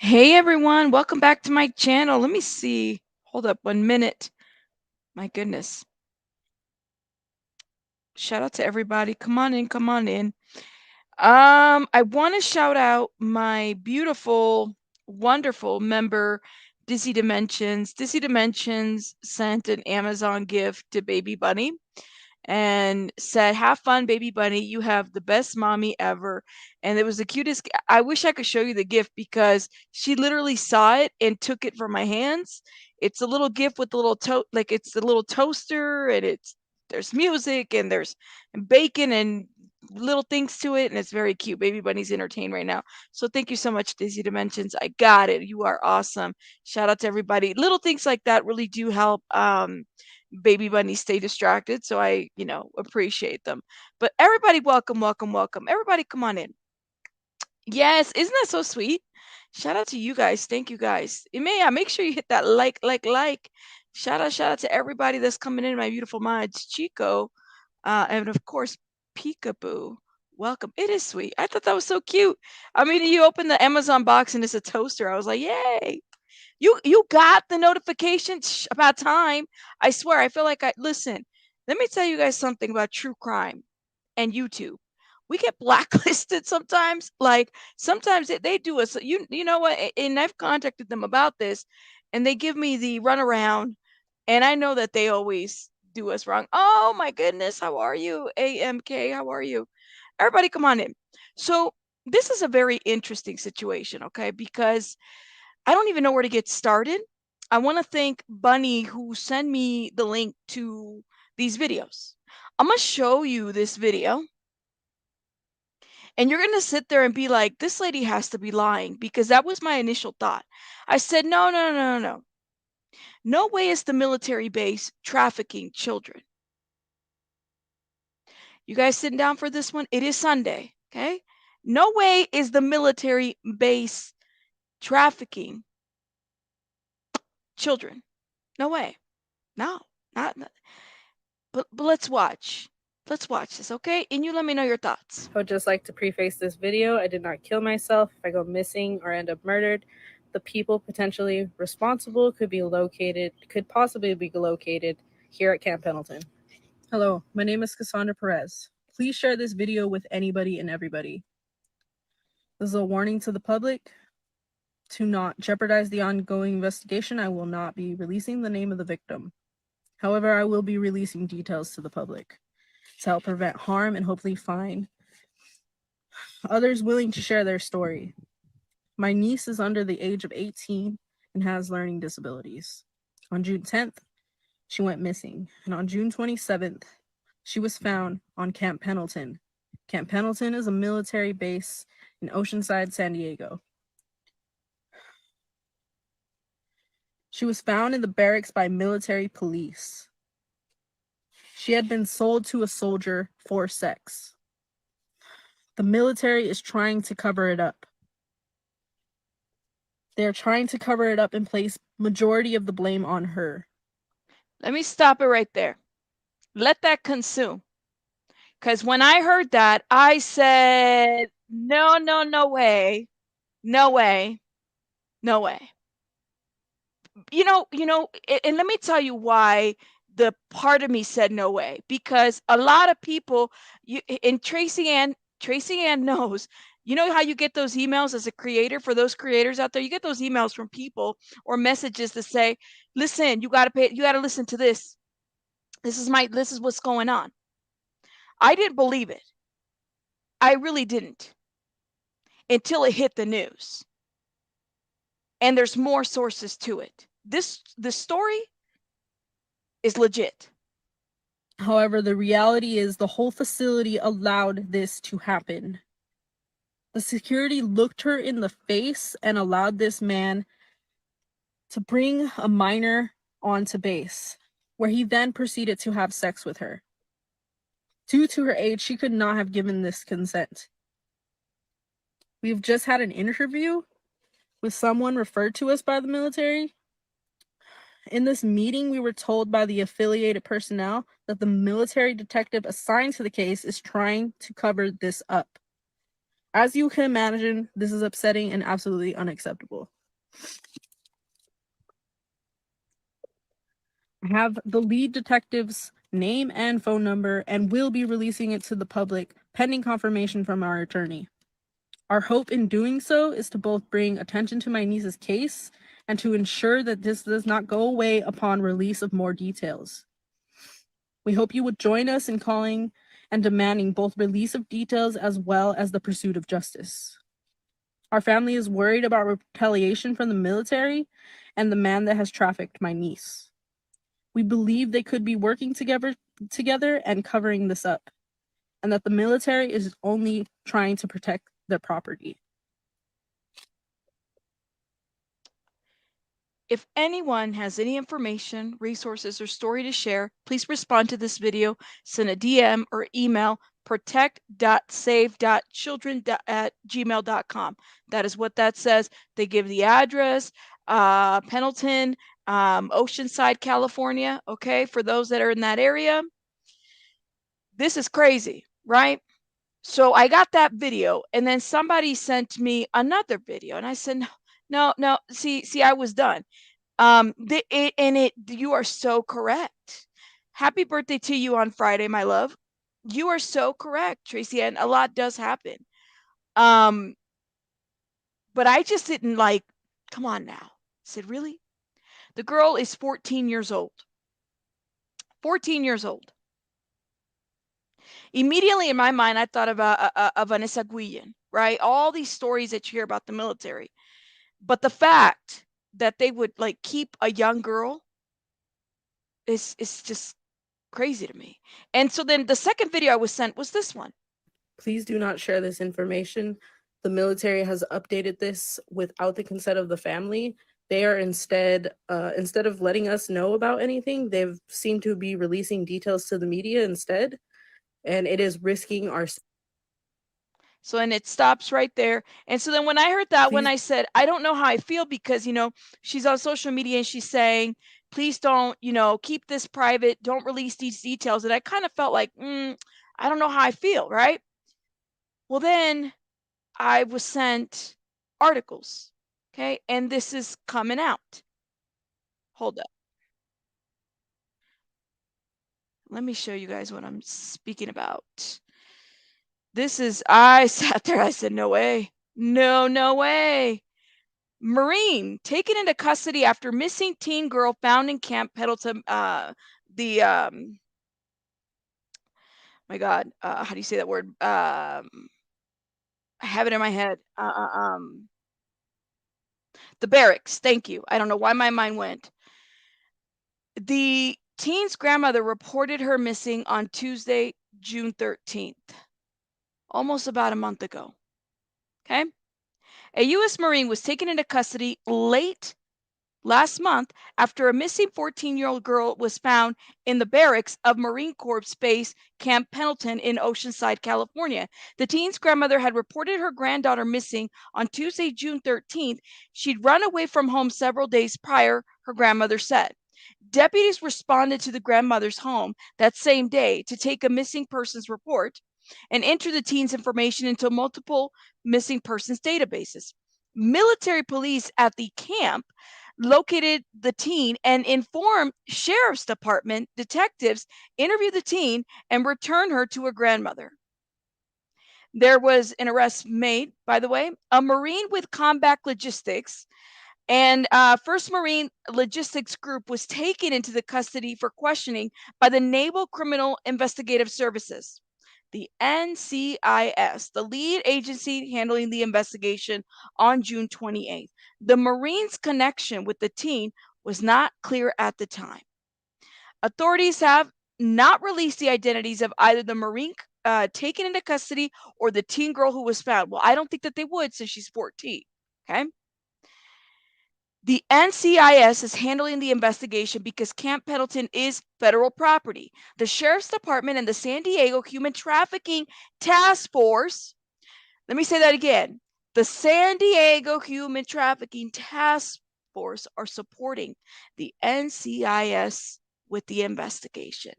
Hey everyone, welcome back to my channel. Let me see. Hold up 1 minute. My goodness. Shout out to everybody. Come on in, come on in. I want to shout out my beautiful, wonderful member, Dizzy Dimensions. Dizzy Dimensions sent an Amazon gift to Baby Bunny and said, "Have fun, Baby Bunny. You have the best mommy ever." And it was the cutest. I wish I could show you the gift because she literally saw it and took it from my hands. It's a little gift with a little like it's a little toaster, and there's music and there's bacon and little things to it, and it's very cute. Baby Bunny's entertained right now. So thank you so much, Dizzy Dimensions. I got it. You are awesome. Shout out to everybody. Little things like that really do help. Baby Bunny stay distracted, so I appreciate them. But everybody, welcome, welcome, welcome. Everybody, come on in. Yes, isn't that so sweet? Shout out to you guys. Thank you guys. Make sure you hit that like. Shout out to everybody that's coming in, my beautiful mods, Chico, and of course Peekaboo. Welcome. It is sweet. I thought that was so cute. I mean, you open the Amazon box and it's a toaster. I was like, yay. You got the notification? About time. I swear, I feel like listen. Let me tell you guys something about true crime and YouTube. We get blacklisted sometimes. Like sometimes they do us. You know what? And I've contacted them about this, and they give me the runaround, and I know that they always do us wrong. Oh my goodness, how are you, AMK? How are you? Everybody, come on in. So this is a very interesting situation, okay? Because I don't even know where to get started. I want to thank Bunny who sent me the link to these videos. I'm going to show you this video, and you're going to sit there and be like, this lady has to be lying, because that was my initial thought. I said, no, no, no, no, no. No way is the military base trafficking children. You guys sitting down for this one? It is Sunday, okay? No way is the military base trafficking children. No way. No, not. But let's watch. Let's watch this, okay? And you let me know your thoughts. I would just like to preface this video. I did not kill myself. If I go missing or end up murdered, the people potentially responsible could possibly be located here at Camp Pendleton. Hello, my name is Cassandra Perez. Please share this video with anybody and everybody. This is a warning to the public. To not jeopardize the ongoing investigation, I will not be releasing the name of the victim. However, I will be releasing details to the public to help prevent harm and hopefully find others willing to share their story. My niece is under the age of 18 and has learning disabilities. On June 10th, she went missing, and on June 27th, she was found on Camp Pendleton. Camp Pendleton is a military base in Oceanside, San Diego. She was found in the barracks by military police. She had been sold to a soldier for sex. The military is trying to cover it up. They're trying to cover it up and place majority of the blame on her. Let me stop it right there. Let that consume. Because when I heard that, I said, no, no, no way. No way. No way. And let me tell you why the part of me said no way. Because a lot of people, and Tracy Ann knows, you know how you get those emails as a creator? For those creators out there, you get those emails from people or messages that say, listen, you got to listen to this. This is what's going on. I didn't believe it. I really didn't, until it hit the news. And there's more sources to it. The story is legit. However, the reality is the whole facility allowed this to happen. The security looked her in the face and allowed this man to bring a minor onto base, where he then proceeded to have sex with her. Due to her age, she could not have given this consent. We've just had an interview with someone referred to us by the military. In this meeting, we were told by the affiliated personnel that the military detective assigned to the case is trying to cover this up. As you can imagine, this is upsetting and absolutely unacceptable. I have the lead detective's name and phone number and will be releasing it to the public pending confirmation from our attorney. Our hope in doing so is to both bring attention to my niece's case and to ensure that this does not go away upon release of more details. We hope you would join us in calling and demanding both release of details as well as the pursuit of justice. Our family is worried about retaliation from the military and the man that has trafficked my niece. We believe they could be working together and covering this up, and that the military is only trying to protect their property. If anyone has any information, resources, or story to share, please respond to this video, send a DM or email protect.save.children@gmail.com. That is what that says. They give the address, Pendleton, Oceanside, California, okay, for those that are in that area. This is crazy, right? So I got that video, and then somebody sent me another video, and I said, no, see, I was done. You are so correct. Happy birthday to you on Friday, my love. You are so correct, Tracy, and a lot does happen. But I just didn't like, come on now. I said, really? The girl is 14 years old. 14 years old. Immediately in my mind, I thought of Vanessa Guillen, right? All these stories that you hear about the military. But the fact that they would like keep a young girl is just crazy to me. And so then the second video I was sent was this one. Please do not share this information. The military has updated this without the consent of the family. They are instead of letting us know about anything, they've seemed to be releasing details to the media instead, and it is risking our. So, and it stops right there. And so then when I heard that, when Please. I said, I don't know how I feel because, she's on social media and she's saying, please don't, keep this private, don't release these details. And I kind of felt like, I don't know how I feel, right? Well, then I was sent articles, okay? And this is coming out. Hold up. Let me show you guys what I'm speaking about. I sat there, I said, no way. No way. Marine taken into custody after missing teen girl found in Camp Pendleton. My God, how do you say that word? I have it in my head. The barracks. Thank you. I don't know why my mind went. The teen's grandmother reported her missing on Tuesday, June 13th, almost about a month ago. Okay. A U.S. Marine was taken into custody late last month after a missing 14-year-old girl was found in the barracks of Marine Corps Base Camp Pendleton in Oceanside, California. The teen's grandmother had reported her granddaughter missing on Tuesday, June 13th. She'd run away from home several days prior, her grandmother said. Deputies responded to the grandmother's home that same day to take a missing persons report and enter the teen's information into multiple missing persons databases. Military police at the camp located the teen and informed sheriff's department detectives interviewed the teen and returned her to her grandmother. There was an arrest made, by the way, a Marine with Combat Logistics and 1st Marine Logistics Group was taken into the custody for questioning by the Naval Criminal Investigative Services, the NCIS, the lead agency handling the investigation on June 28th. The Marine's connection with the teen was not clear at the time. Authorities have not released the identities of either the Marine taken into custody or the teen girl who was found. Well, I don't think that they would since she's 14. Okay. The NCIS is handling the investigation because Camp Pendleton is federal property. The Sheriff's Department and the San Diego Human Trafficking Task Force, let me say that again. The San Diego Human Trafficking Task Force are supporting the NCIS with the investigation.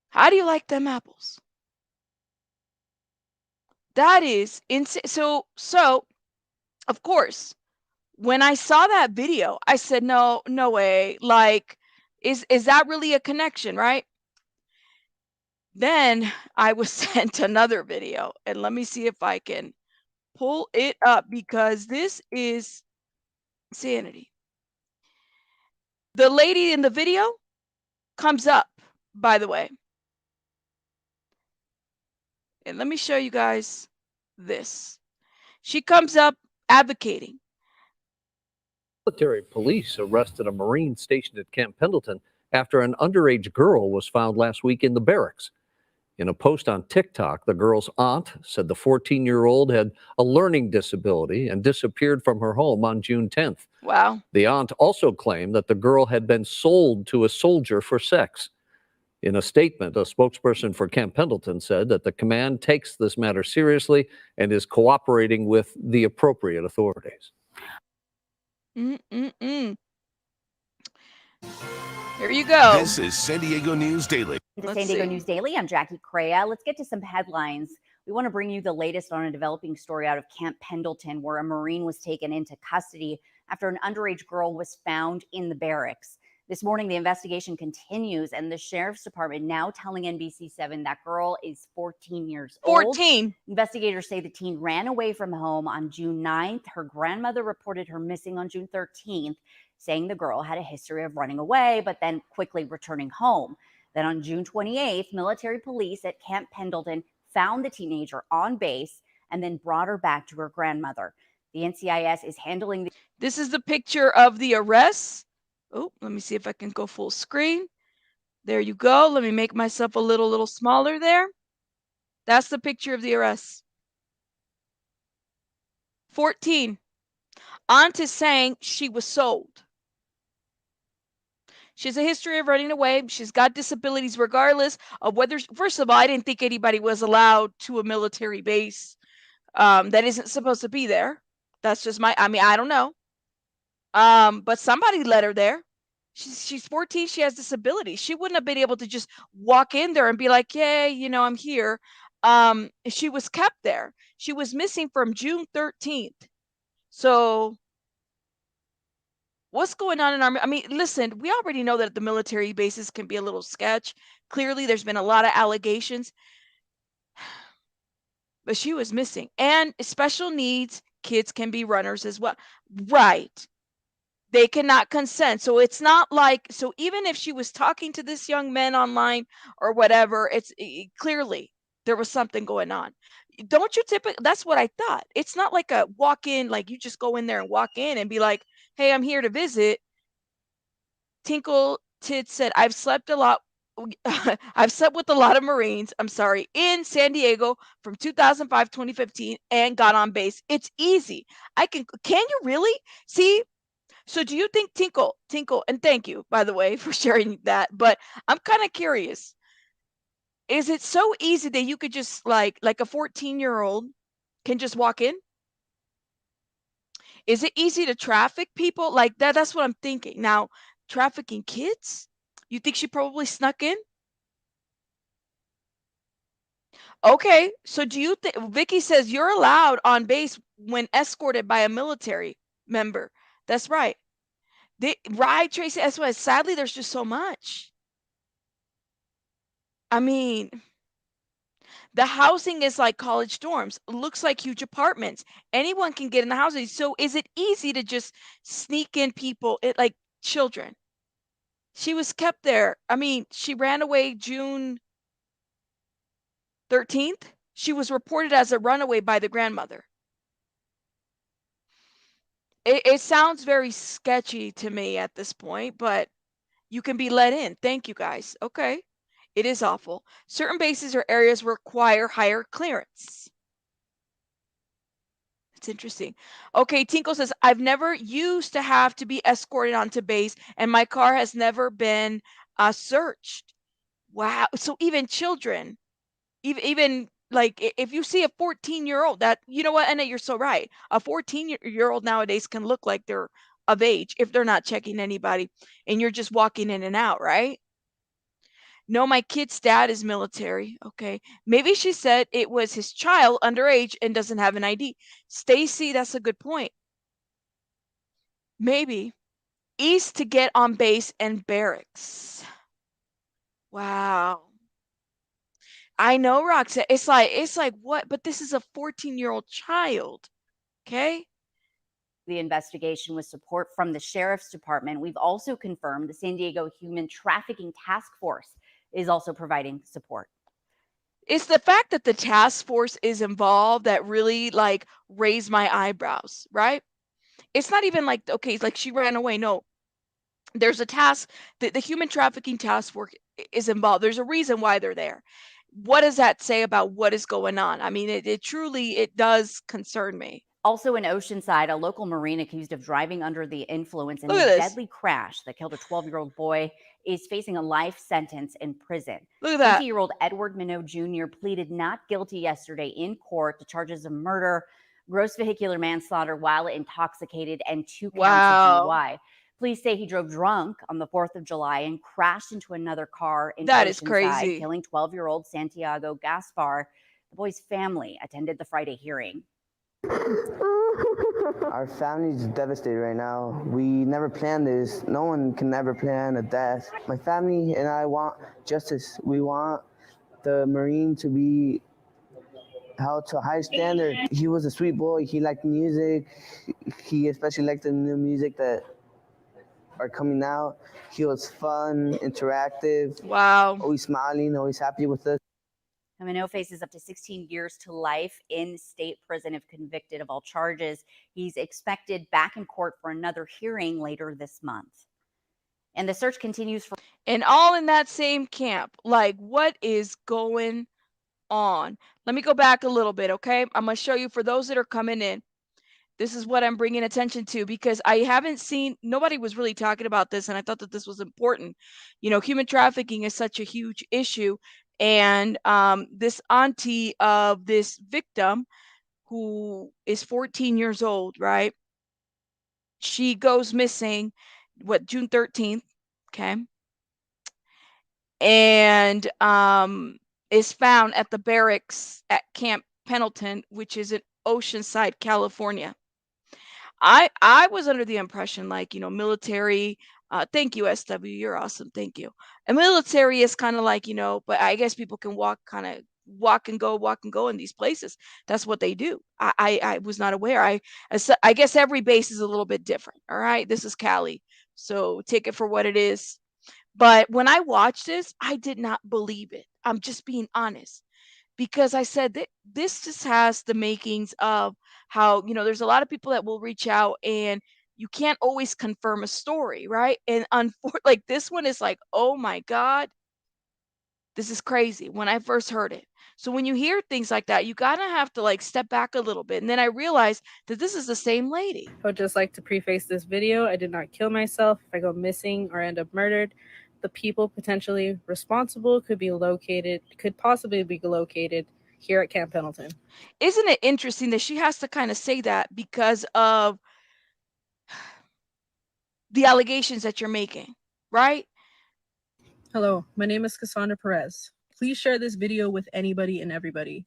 How do you like them apples? That is insane. So of course, when I saw that video, I said, no, no way. Like, is that really a connection, right? Then I was sent another video, and let me see if I can pull it up because this is insanity. The lady in the video comes up, by the way. And let me show you guys this. She comes up advocating. Military police arrested a Marine stationed at Camp Pendleton after an underage girl was found last week in the barracks. In a post on TikTok, the girl's aunt said the 14-year-old had a learning disability and disappeared from her home on June 10th. Wow. The aunt also claimed that the girl had been sold to a soldier for sex. In a statement, a spokesperson for Camp Pendleton said that the command takes this matter seriously and is cooperating with the appropriate authorities. Here you go. This is San Diego News Daily. To San Diego News Daily, I'm Jackie Crea. Let's get to some headlines. We want to bring you the latest on a developing story out of Camp Pendleton, where a Marine was taken into custody after an underage girl was found in the barracks. This morning, the investigation continues, and the Sheriff's Department now telling NBC7 that girl is 14 years old. 14. Investigators say the teen ran away from home on June 9th. Her grandmother reported her missing on June 13th, saying the girl had a history of running away, but then quickly returning home. Then on June 28th, military police at Camp Pendleton found the teenager on base and then brought her back to her grandmother. The NCIS is handling the... This is the picture of the arrest. Oh, let me see if I can go full screen. There you go. Let me make myself a little smaller there. That's the picture of the arrest. 14. Aunt is saying she was sold. She has a history of running away. She's got disabilities regardless of whether, first of all, I didn't think anybody was allowed to a military base that isn't supposed to be there. That's just I don't know. But somebody let her there. She's 14. She has disabilities. She wouldn't have been able to just walk in there and be like, yay, I'm here. She was kept there. She was missing from June 13th. So what's going on in our... listen, we already know that the military bases can be a little sketch. Clearly, there's been a lot of allegations. But she was missing. And special needs kids can be runners as well. Right. They cannot consent. So it's not like... So even if she was talking to this young man online or whatever, clearly there was something going on. Don't you typically... That's what I thought. It's not like a walk-in, like you just go in there and walk in and be like, hey, I'm here to visit. Tinkle Tit said, I've slept a lot. I've slept with a lot of Marines, in San Diego from 2005, 2015, and got on base. It's easy. Can you really? See? So do you think Tinkle, and thank you, by the way, for sharing that, but I'm kind of curious. Is it so easy that you could just, like a 14-year-old can just walk in? Is it easy to traffic people like that? That's what I'm thinking. Now, trafficking kids? You think she probably snuck in? Okay, so do you think... Vicky says you're allowed on base when escorted by a military member. That's right. Right, Tracy? That's why, sadly, there's just so much. The housing is like college dorms. Looks like huge apartments. Anyone can get in the housing. So is it easy to just sneak in people, like children? She was kept there. She ran away June 13th. She was reported as a runaway by the grandmother. It sounds very sketchy to me at this point, but you can be let in. Thank you, guys. Okay. It is awful. Certain bases or areas require higher clearance. It's interesting. Okay, Tinkle says, I've never used to have to be escorted onto base, and my car has never been searched. Wow. So even children, even like if you see a 14-year-old, that, you know what, Annette, you're so right. A 14-year-old nowadays can look like they're of age if they're not checking anybody and you're just walking in and out, right? No, my kid's dad is military. Okay. Maybe she said it was his child underage and doesn't have an ID. Stacy, that's a good point. Maybe. East to get on base and barracks. Wow. I know, Roxanne. It's like what? But this is a 14-year-old child. Okay. The investigation with support from the sheriff's department. We've also confirmed the San Diego Human Trafficking Task Force is also providing support. It's the fact that the task force is involved that really like raised my eyebrows, right? It's not even like, okay, it's like she ran away. No, there's a task that the human trafficking task force is involved. There's a reason why they're there. What does that say about what is going on? I mean, it truly, it does concern me. Also in Oceanside, a local Marine accused of driving under the influence in Look a at this. deadly crash that killed a 12-year-old boy is facing a life sentence in prison. Look at that. 20-year-old Edward Minot Jr. pleaded not guilty yesterday in court to charges of murder, gross vehicular manslaughter while intoxicated, and 2 counts of DUI. Police say he drove drunk on the 4th of July and crashed into another car in That is Oceanside, crazy. killing 12-year-old Santiago Gaspar. The boy's family attended the Friday hearing. Our family's devastated right now. We never planned this. No one can ever plan a death. My family and I want justice. We want the Marine to be held to a high standard. He was a sweet boy. He liked music. He especially liked the new music that are coming out. He was fun, interactive. Wow. Always smiling, always happy with us. Minot faces up to 16 years to life in state prison if convicted of all charges. He's expected back in court for another hearing later this month. And the search continues for. And all in that same camp. Like, what is going on? Let me go back a little bit, okay? I'm going to show you for those that are coming in. This is what I'm bringing attention to because I haven't seen, nobody was really talking about this, and I thought that this was important. You know, human trafficking is such a huge issue. And this auntie of this victim, who is 14 years old, right? She goes missing, June 13th, okay? And is found at the barracks at Camp Pendleton, which is in Oceanside, California. I was under the impression, like, you know, military, thank you, SW, you're awesome, thank you. And military is kind of like, you know, but I guess people can walk and go in these places. That's what they do. I was not aware. I guess every base is a little bit different. All right. This is Cali, so take it for what it is. But when I watched this, I did not believe it. I'm just being honest, because I said that this just has the makings of how, you know, there's a lot of people that will reach out and you can't always confirm a story, right? And like this one is like, oh my God, this is crazy when I first heard it. So when you hear things like that, you gotta have to like step back a little bit. And then I realized that this is the same lady. I would just like to preface this video. I did not kill myself. If I go missing or end up murdered, the people potentially responsible could possibly be located here at Camp Pendleton. Isn't it interesting that she has to kind of say that because of the allegations that you're making, right? Hello, my name is Cassandra Perez. Please share this video with anybody and everybody.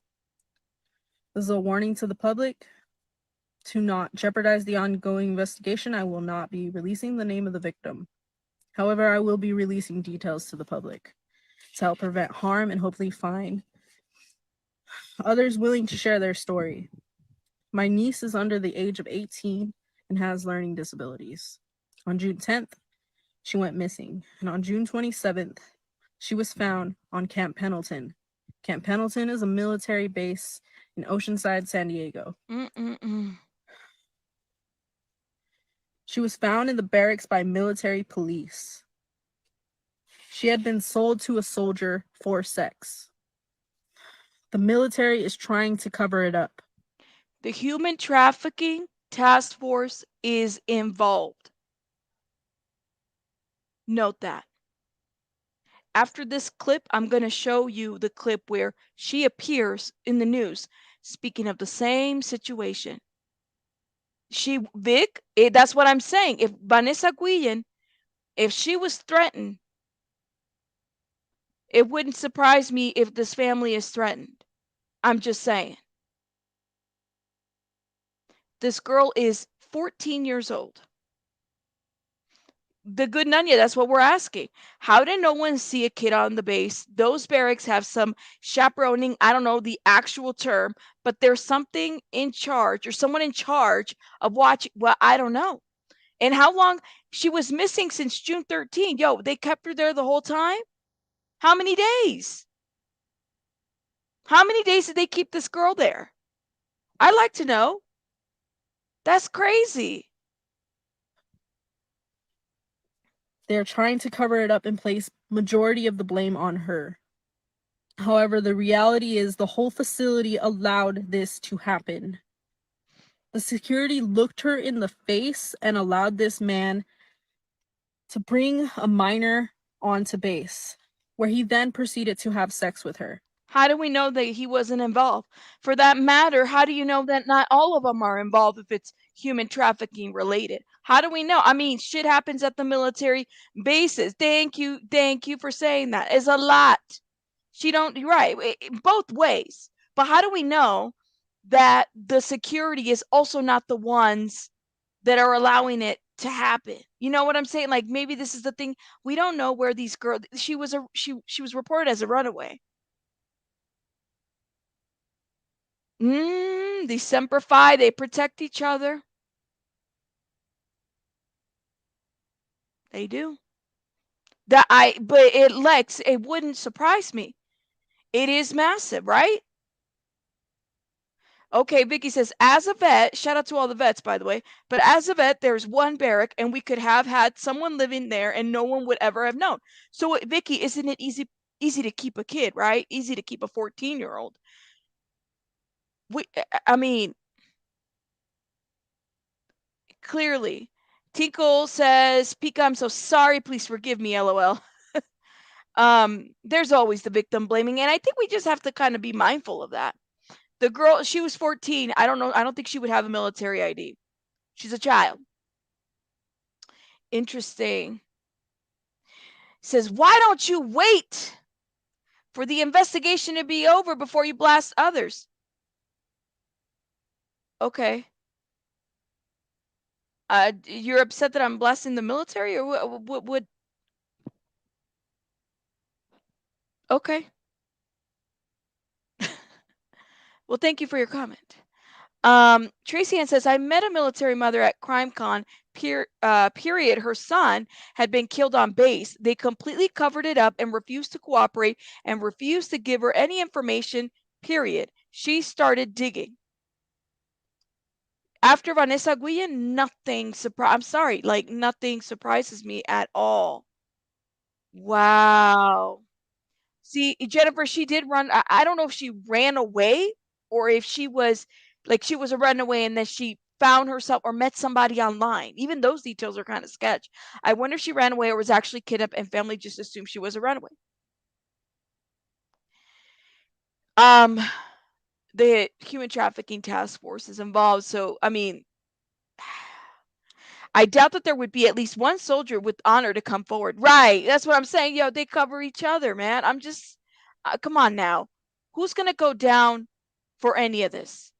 This is a warning to the public to not jeopardize the ongoing investigation. I will not be releasing the name of the victim. However, I will be releasing details to the public to help prevent harm and hopefully find others willing to share their story. My niece is under the age of 18 and has learning disabilities. On June 10th, she went missing, and on June 27th, she was found on Camp Pendleton. Camp Pendleton is a military base in Oceanside, San Diego. She was found in the barracks by military police. She had been sold to a soldier for sex. The military is trying to cover it up. The human trafficking task force is involved. Note that. After this clip, I'm going to show you the clip where she appears in the news speaking of the same situation. That's what I'm saying. If Vanessa Guillen, if she was threatened, It wouldn't surprise me if this family is threatened. I'm just saying. This girl is 14 years old. The good Nunya, that's what we're asking. How did no one see a kid on the base? Those barracks have some chaperoning. I don't know the actual term, but there's something in charge or someone in charge of watching. Well, I don't know. And how long? She was missing since June 13. Yo, they kept her there the whole time? How many days? How many days did they keep this girl there? I'd like to know. That's crazy. They're trying to cover it up and place majority of the blame on her. However, the reality is the whole facility allowed this to happen. The security looked her in the face and allowed this man to bring a minor onto base, where he then proceeded to have sex with her. How do we know that he wasn't involved? For that matter, how do you know that not all of them are involved if it's human trafficking related? How do we know? I mean, shit happens at the military bases. Thank you for saying that. It's a lot. You're right, both ways. But how do we know that the security is also not the ones that are allowing it to happen? You know what I'm saying? Like, maybe this is the thing. We don't know where these girls. She was reported as a runaway. The Semper Fi, they protect each other. They do. But Lex, it wouldn't surprise me. It is massive, right? Okay, Vicky says, as a vet, shout out to all the vets, by the way, but as a vet, there's one barrack and we could have had someone living there and no one would ever have known. So, Vicky, isn't it easy to keep a kid, right? Easy to keep a 14-year-old. I mean, clearly. Tinkle says, Pika, I'm so sorry. Please forgive me, LOL. There's always the victim blaming, and I think we just have to kind of be mindful of that. The girl, she was 14. I don't know. I don't think she would have a military ID. She's a child. Interesting. Says, why don't you wait for the investigation to be over before you blast others? Okay. You're upset that I'm blasting the military, or what would? Okay. Well, thank you for your comment. Tracy Ann says, I met a military mother at CrimeCon. Period. Her son had been killed on base. They completely covered it up and refused to cooperate and refused to give her any information. Period. She started digging. After Vanessa Guillen, nothing surprises me at all. Wow. See, Jennifer, she did run. I don't know if she ran away or if she was a runaway and then she found herself or met somebody online. Even those details are kind of sketch. I wonder if she ran away or was actually kidnapped and family just assumed she was a runaway. The human trafficking task force is involved. So, I mean, I doubt that there would be at least one soldier with honor to come forward. Right. That's what I'm saying. Yo, they cover each other, man. I'm just, come on now. Who's going to go down for any of this?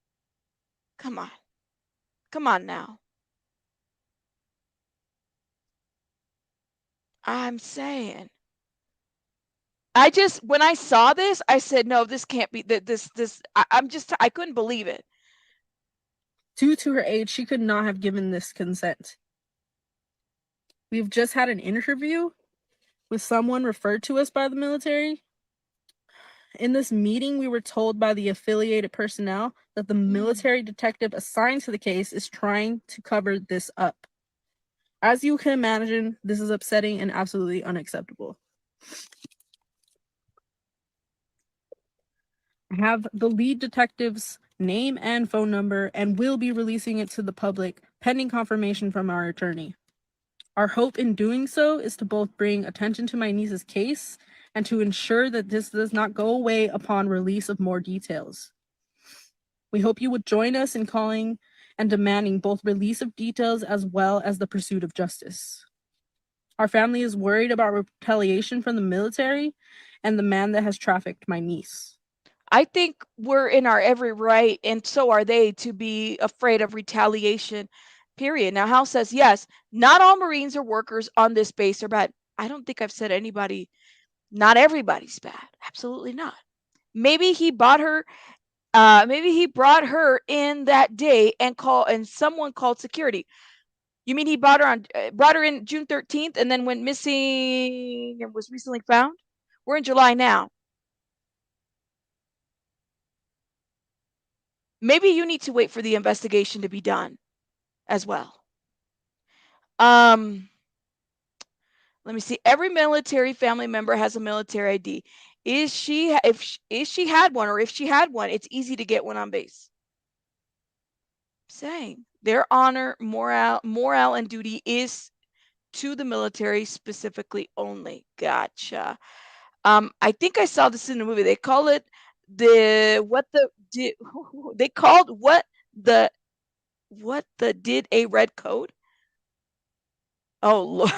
Come on. Come on now. I'm saying. When I saw this, I said, no, this can't be I couldn't believe it. Due to her age, she could not have given this consent. We've just had an interview with someone referred to us by the military. In this meeting, we were told by the affiliated personnel that the military detective assigned to the case is trying to cover this up. As you can imagine, this is upsetting and absolutely unacceptable. I have the lead detective's name and phone number and will be releasing it to the public pending confirmation from our attorney. Our hope in doing so is to both bring attention to my niece's case and to ensure that this does not go away upon release of more details. We hope you would join us in calling and demanding both release of details as well as the pursuit of justice. Our family is worried about retaliation from the military and the man that has trafficked my niece. I think we're in our every right, and so are they, to be afraid of retaliation, period. Now, Hal says, yes, not all Marines or workers on this base are bad. I don't think I've said anybody, not everybody's bad. Absolutely not. Maybe he bought her, maybe he brought her in that day and someone called security. You mean he brought her in June 13th and then went missing and was recently found? We're in July now. Maybe you need to wait for the investigation to be done as well. Let me see. Every military family member has a military ID. If she had one, it's easy to get one on base. Saying their honor, morale, and duty is to the military specifically only. Gotcha. I think I saw this in the movie. They call it they called what the did a red code? Oh Lord.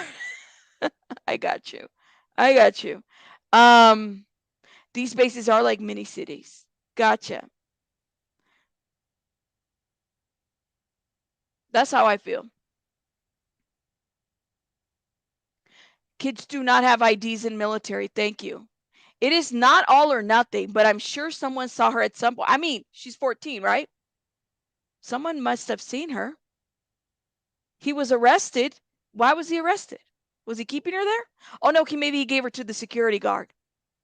I got you. These bases are like mini cities. Gotcha. That's how I feel. Kids do not have IDs in military. Thank you. It is not all or nothing, but I'm sure someone saw her at some point. I mean, she's 14, right? Someone must have seen her. He was arrested. Why was he arrested? Was he keeping her there? Oh no, maybe he gave her to the security guard.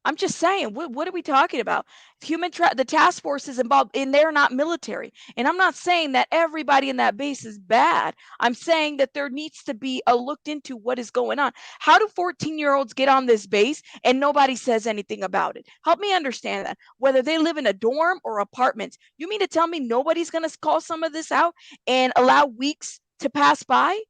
I'm just saying, what are we talking about? The task force is involved, and they're not military. And I'm not saying that everybody in that base is bad. I'm saying that there needs to be a looked into what is going on. How do 14-year-olds get on this base and nobody says anything about it? Help me understand that. Whether they live in a dorm or apartments, you mean to tell me nobody's going to call some of this out and allow weeks to pass by?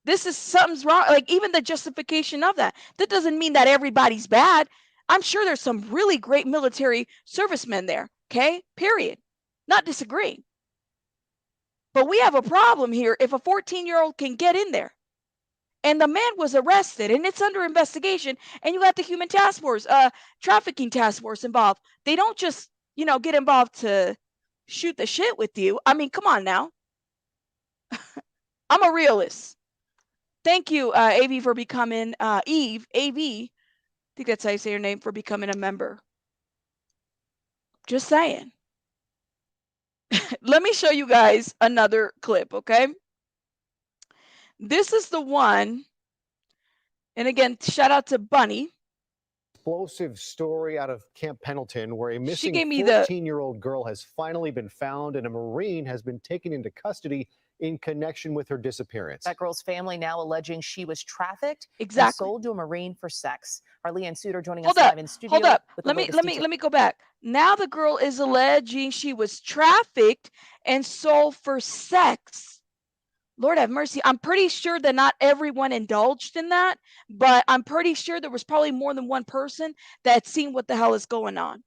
This is something's wrong. Like, even the justification of that doesn't mean that everybody's bad. I'm sure there's some really great military servicemen there. Okay, period. Not disagreeing. But we have a problem here if a 14-year-old can get in there. And the man was arrested and it's under investigation, and you got the human task force, trafficking task force involved. They don't just, get involved to shoot the shit with you. I mean, come on now. I'm a realist. Thank you, AV, for becoming, Eve, AV, I think that's how you say your name, for becoming a member. Just saying. Let me show you guys another clip, okay? This is the one, and again, shout out to Bunny. Explosive story out of Camp Pendleton where a missing gave me 14-year-old girl has finally been found and a Marine has been taken into custody in connection with her disappearance. That girl's family now alleging she was trafficked and sold to a Marine for sex. Our Leanne Suter joining us live in studio. Hold up. Let me go back. Now the girl is alleging she was trafficked and sold for sex. Lord have mercy. I'm pretty sure that not everyone indulged in that, but I'm pretty sure there was probably more than one person that had seen what the hell is going on.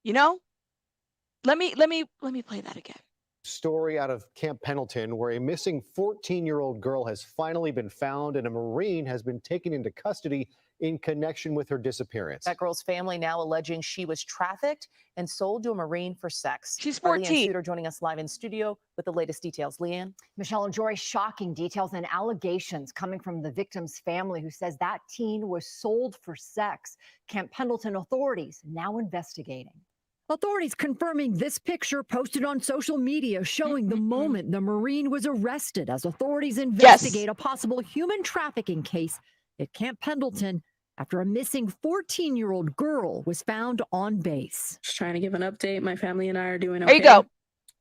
Let me play that again. Story out of Camp Pendleton where a missing 14-year-old girl has finally been found and a Marine has been taken into custody in connection with her disappearance. That girl's family now alleging she was trafficked and sold to a Marine for sex. She's 14. Leanne Suter joining us live in studio with the latest details. Leanne. Michelle and Jory, shocking details and allegations coming from the victim's family, who says that teen was sold for sex. Camp Pendleton authorities now investigating. Authorities confirming this picture posted on social media showing the moment the Marine was arrested as authorities investigate a possible human trafficking case at Camp Pendleton after a missing 14-year-old girl was found on base. Just trying to give an update. My family and I are doing okay. There you go.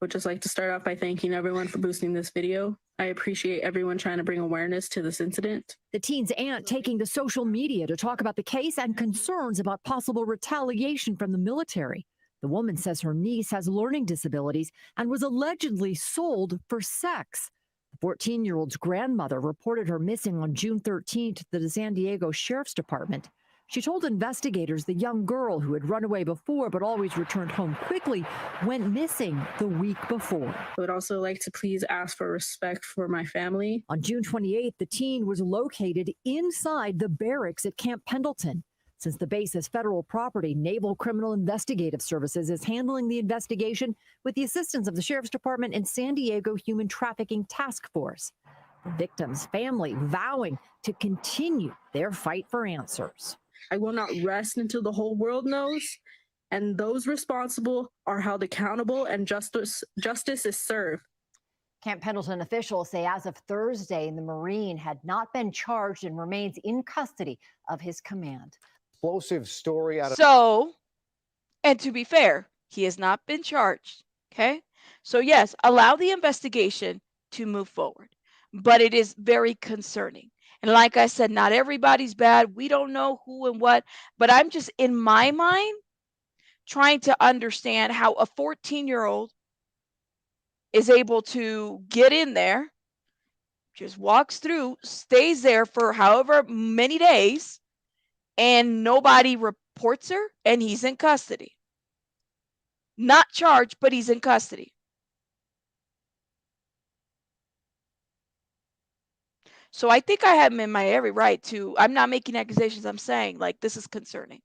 Would just like to start off by thanking everyone for boosting this video. I appreciate everyone trying to bring awareness to this incident. The teen's aunt taking to social media to talk about the case and concerns about possible retaliation from the military. The woman says her niece has learning disabilities and was allegedly sold for sex. The 14-year-old's grandmother reported her missing on June 13th to the San Diego Sheriff's Department. She told investigators the young girl who had run away before but always returned home quickly went missing the week before. I would also like to please ask for respect for my family. On June 28th, the teen was located inside the barracks at Camp Pendleton. Since the base is federal property, Naval Criminal Investigative Services is handling the investigation with the assistance of the Sheriff's Department and San Diego Human Trafficking Task Force. The victim's family vowing to continue their fight for answers. I will not rest until the whole world knows, and those responsible are held accountable and justice is served. Camp Pendleton officials say as of Thursday, the Marine had not been charged and remains in custody of his command. Explosive story out of... So, and to be fair, he has not been charged, okay? So yes, allow the investigation to move forward, but it is very concerning. And like I said, not everybody's bad. We don't know who and what, but I'm just in my mind trying to understand how a 14-year-old is able to get in there, just walks through, stays there for however many days, and nobody reports her, and he's in custody. Not charged, but he's in custody. So I think I have him in my every right to, I'm not making accusations, I'm saying, like, this is concerning.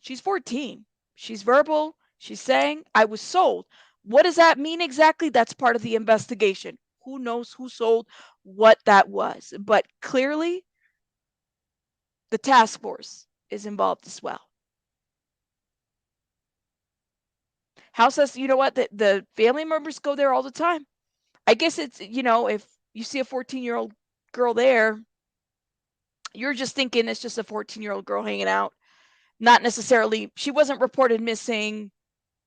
She's 14. She's verbal. She's saying, I was sold. What does that mean exactly? That's part of the investigation. Who knows who sold what that was? But clearly, the task force is involved as well. House says, you know what? The family members go there all the time. I guess it's, you know, if you see a 14-year-old girl there, you're just thinking it's just a 14-year-old girl hanging out. Not necessarily, she wasn't reported missing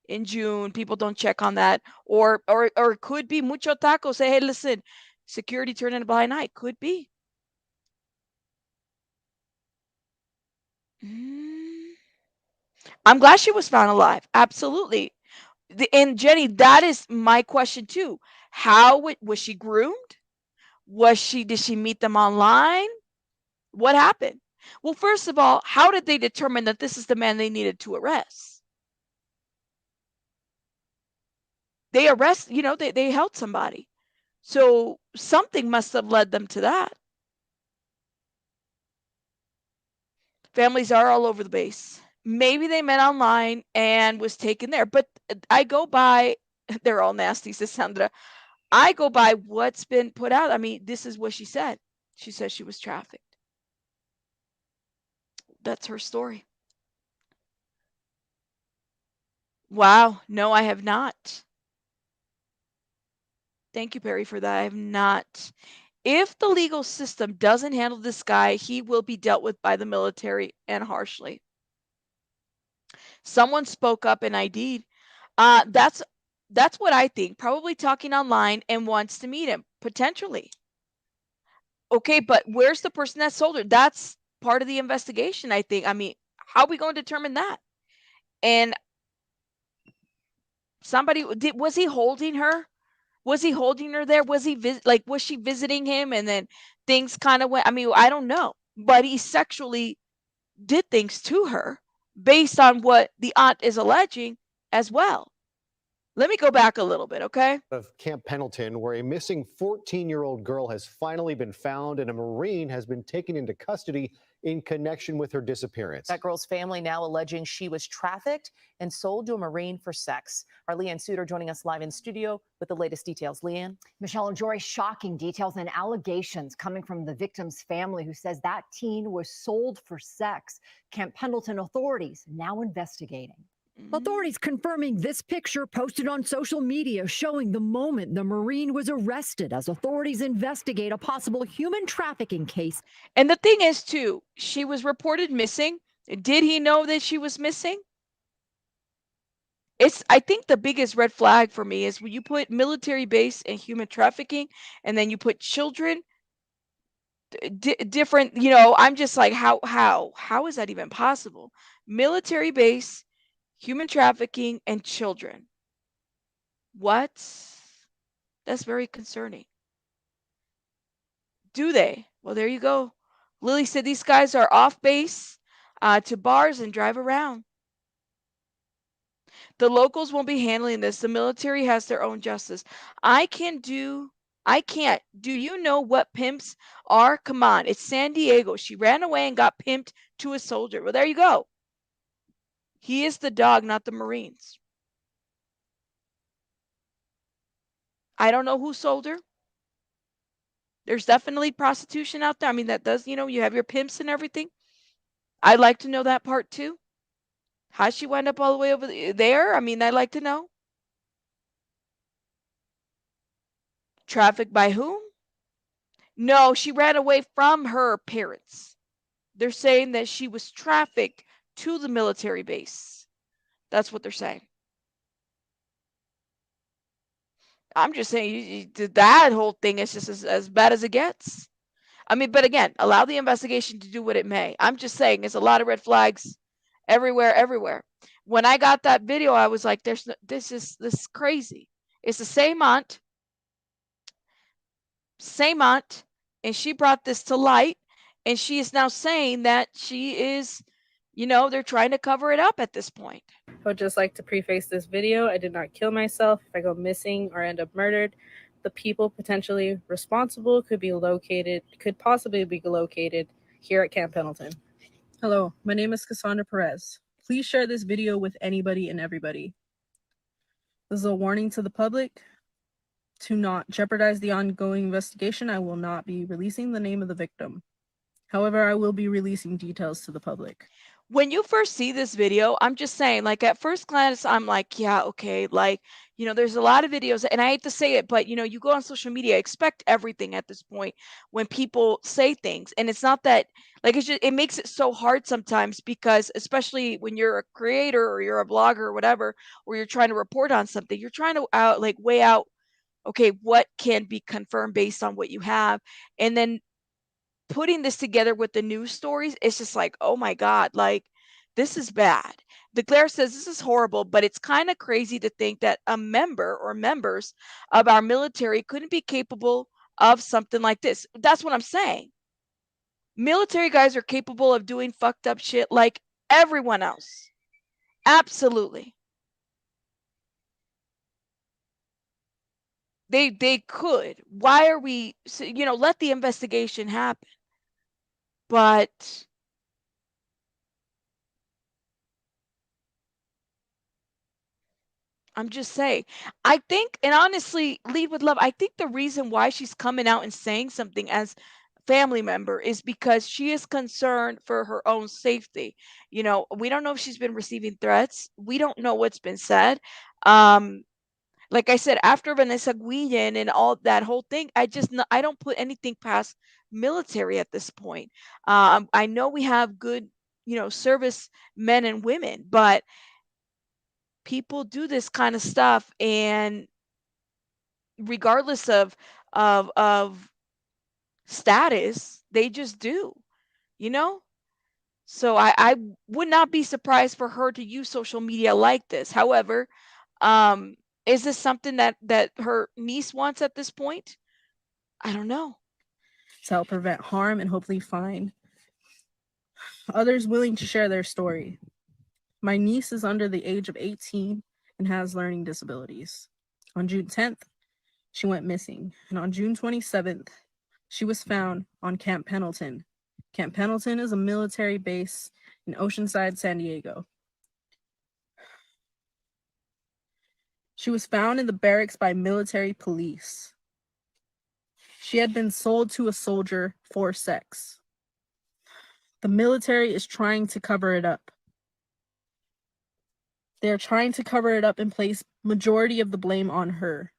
in June. People don't check on that. Or it could be mucho taco. Say, hey, listen, security turned in a blind eye. Could be. I'm glad she was found alive. Absolutely. And Jenny, that is my question too. How was she groomed? Did she meet them online? What happened? Well, first of all, how did they determine that this is the man they needed to arrest? They held somebody. So something must have led them to that. Families are all over the base. Maybe they met online and was taken there. But I go by, they're all nasty, says Sandra. I go by what's been put out. I mean, this is what she said. She says she was trafficked. That's her story. Wow. No, I have not. Thank you, Perry, for that. I have not. If the legal system doesn't handle this guy, he will be dealt with by the military and harshly. Someone spoke up and ID'd. That's what I think. Probably talking online and wants to meet him, potentially. Okay, but where's the person that sold her? That's part of the investigation, I think. I mean, how are we going to determine that? And was he holding her? Was he holding her there? Was she visiting him and then things kind of went, I mean, I don't know, but he sexually did things to her based on what the aunt is alleging as well. Let me go back a little bit, okay? Of Camp Pendleton, where a missing 14-year-old girl has finally been found and a Marine has been taken into custody in connection with her disappearance. That girl's family now alleging she was trafficked and sold to a Marine for sex. Our Leanne Suter joining us live in studio with the latest details. Leanne? Michelle and Jory, shocking details and allegations coming from the victim's family, who says that teen was sold for sex. Camp Pendleton authorities now investigating. Authorities confirming this picture posted on social media showing the moment the Marine was arrested as authorities investigate a possible human trafficking case. And the thing is, too, she was reported missing. Did he know that she was missing? I think the biggest red flag for me is when you put military base and human trafficking, and then you put children, different, I'm just like, how is that even possible? Military base, human trafficking, and children. What? That's very concerning. Do they? Well, there you go. Lily said these guys are off base. to bars and drive around. The locals won't be handling this. The military has their own justice. I can't. Do you know what pimps are? Come on. It's San Diego. She ran away and got pimped to a soldier. Well, there you go. He is the dog, not the Marines. I don't know who sold her. There's definitely prostitution out there. I mean, that does, you have your pimps and everything. I'd like to know that part too. How she wind up all the way over there? I mean, I'd like to know. Trafficked by whom? No, she ran away from her parents. They're saying that she was trafficked to the military base. That's what they're saying. I'm just saying that whole thing is just as bad as it gets. I mean, but again, allow the investigation to do what it may. I'm just saying there's a lot of red flags everywhere. When I got that video, I was like, this is crazy. It's the same aunt, and she brought this to light, and she is now saying that she is, they're trying to cover it up at this point. I would just like to preface this video. I did not kill myself. If I go missing or end up murdered, the people potentially responsible could possibly be located here at Camp Pendleton. Hello, my name is Cassandra Perez. Please share this video with anybody and everybody. This is a warning to the public. To not jeopardize the ongoing investigation, I will not be releasing the name of the victim. However, I will be releasing details to the public. When you first see this video, I'm just saying, like, at first glance, I'm like, yeah, okay, like, there's a lot of videos, and I hate to say it, but, you go on social media, expect everything at this point when people say things. And it's not that, like, it makes it so hard sometimes, because especially when you're a creator or you're a blogger or whatever, or you're trying to report on something, you're trying to weigh out, okay, what can be confirmed based on what you have. And then putting this together with the news stories, it's just like, oh my God, like, this is bad. DeClaire says this is horrible, but it's kind of crazy to think that a member or members of our military couldn't be capable of something like this. That's what I'm saying. Military guys are capable of doing fucked up shit like everyone else. Absolutely. They could. Why are we, let the investigation happen. But I'm just saying, I think, and honestly, lead with love, I think the reason why she's coming out and saying something as family member is because she is concerned for her own safety. We don't know if she's been receiving threats. We don't know what's been said. Like I said, after Vanessa Guillen and all that whole thing, I don't put anything past military at this point. I know we have good, service men and women, but people do this kind of stuff, and regardless of status, they just do, So I would not be surprised for her to use social media like this. However, is this something that her niece wants at this point? I don't know. To help prevent harm and hopefully find others willing to share their story. My niece is under the age of 18 and has learning disabilities. On June 10th, she went missing, and on June 27th, she was found on Camp Pendleton. Camp Pendleton is a military base in Oceanside, San Diego. She was found in the barracks by military police. She had been sold to a soldier for sex. The military is trying to cover it up. They're trying to cover it up and place majority of the blame on her.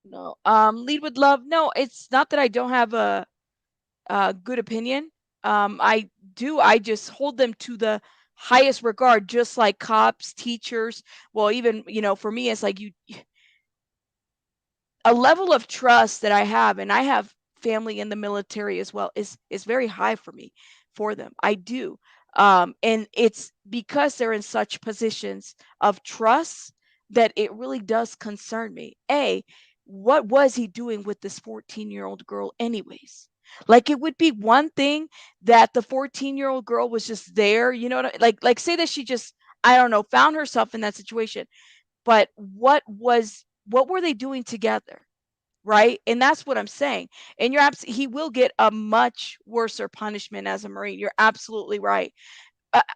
No. Lead with love. No, it's not that I don't have a good opinion. I do. I just hold them to the highest regard, just like cops, teachers. Well, even, for me, it's like a level of trust that I have, and I have family in the military as well, is very high for them. I do. And it's because they're in such positions of trust that it really does concern me. What was he doing with this 14-year-old girl anyways? Like, it would be one thing that the 14-year-old girl was just there, you know, like say that she just, I don't know, found herself in that situation. But what were they doing together? Right? And that's what I'm saying. And he will get a much worser punishment as a Marine. You're absolutely right.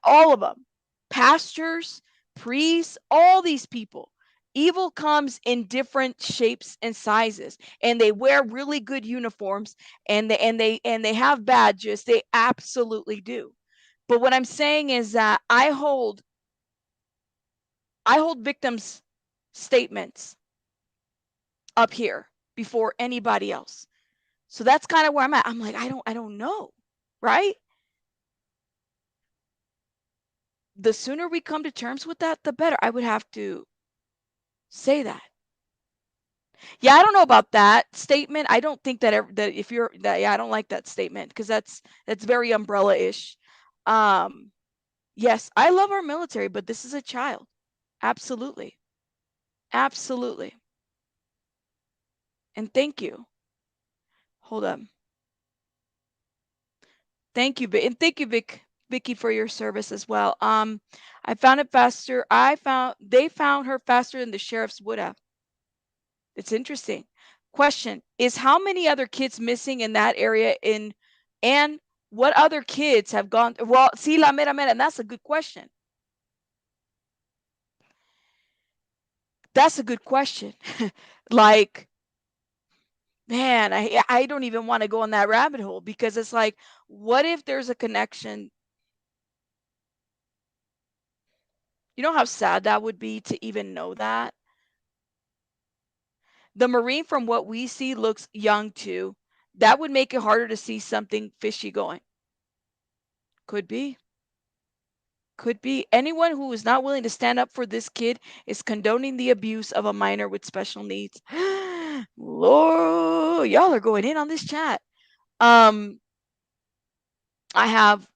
All of them, pastors, priests, all these people. Evil comes in different shapes and sizes, and they wear really good uniforms, and they have badges. They absolutely do. But what I'm saying is that I hold victims' statements up here before anybody else. So that's kind of where I'm at. I'm like, I don't know, right? The sooner we come to terms with that, the better. I would have to say that. Yeah, I don't know about that statement. I don't think that that if you're that, yeah, I don't like that statement because that's very umbrella-ish. Yes, I love our military, but this is a child. Absolutely. Absolutely. And thank you. Hold up. Thank you, and thank you, Vicky, for your service as well. I found it faster. They found her faster than the sheriffs would have. It's interesting. Question is, how many other kids missing in that area and what other kids have gone? Well, see, la mera mera, and that's a good question. That's a good question. Like, man, I don't even want to go on that rabbit hole because it's like, what if there's a connection? You know how sad that would be to even know that? The Marine, from what we see, looks young too. That would make it harder to see something fishy going. Could be. Could be. Anyone who is not willing to stand up for this kid is condoning the abuse of a minor with special needs. Lord, y'all are going in on this chat. I have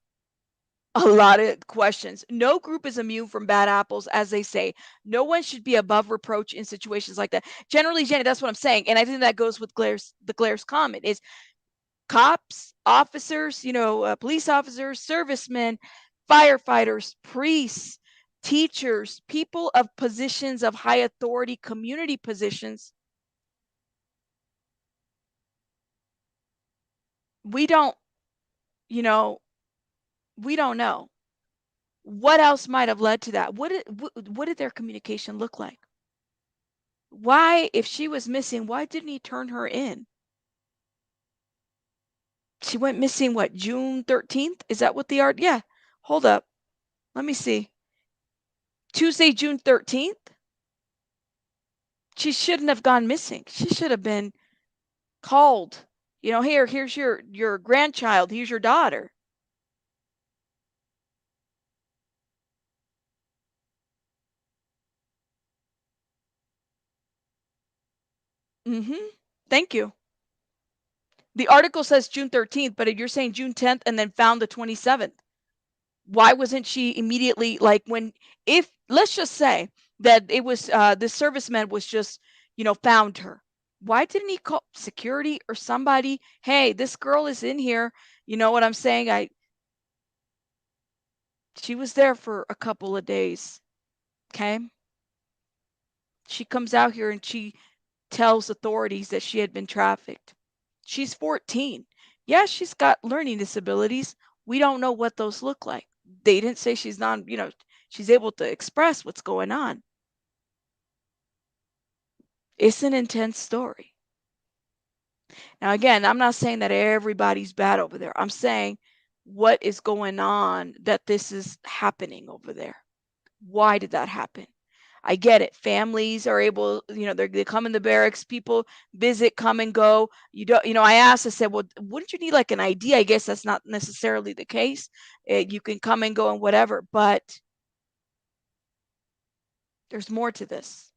a lot of questions. No group is immune from bad apples, as they say. No one should be above reproach in situations like that. Generally, Jenny, that's what I'm saying. And I think that goes with Claire's comment is cops, officers, police officers, servicemen, firefighters, priests, teachers, people of positions of high authority, community positions. We don't know. What else might have led to that? What did their communication look like? Why, if she was missing, why didn't he turn her in? She went missing, what, June 13th? Is that what the art? Yeah. Hold up. Let me see. Tuesday, June 13th? She shouldn't have gone missing. She should have been called. Here's your grandchild. Here's your daughter. Thank you. The article says June 13th, but you're saying June 10th and then found the 27th. Why wasn't she immediately, like, if let's just say that it was the serviceman was just, found her. Why didn't he call security or somebody? Hey, this girl is in here. You know what I'm saying? She was there for a couple of days. Okay. She comes out here and she tells authorities that she had been trafficked. She's 14. Yeah, she's got learning disabilities. We don't know what those look like. They didn't say she's not, she's able to express what's going on. It's an intense story. Now, again, I'm not saying that everybody's bad over there. I'm saying what is going on that this is happening over there. Why did that happen? I get it. Families are able, they come in the barracks, people visit, come and go. I asked, I said, well, wouldn't you need like an ID? I guess that's not necessarily the case. You can come and go and whatever, but there's more to this.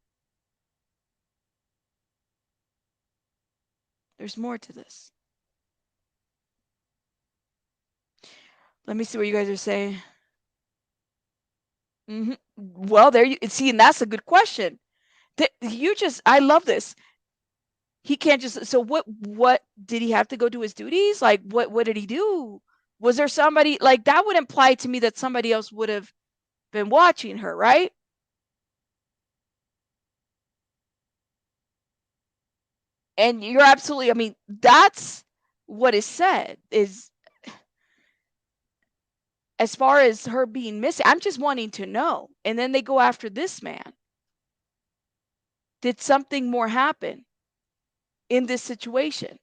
There's more to this. Let me see what you guys are saying. Well, there you see, and that's a good question. I love this. He can't just, so what did he have to go do his duties? Like, what did he do? Was there somebody, like, that would imply to me that somebody else would have been watching her, right? And you're absolutely, I mean, that's what is said, is as far as her being missing. I'm just wanting to know. And then they go after this man. Did something more happen in this situation?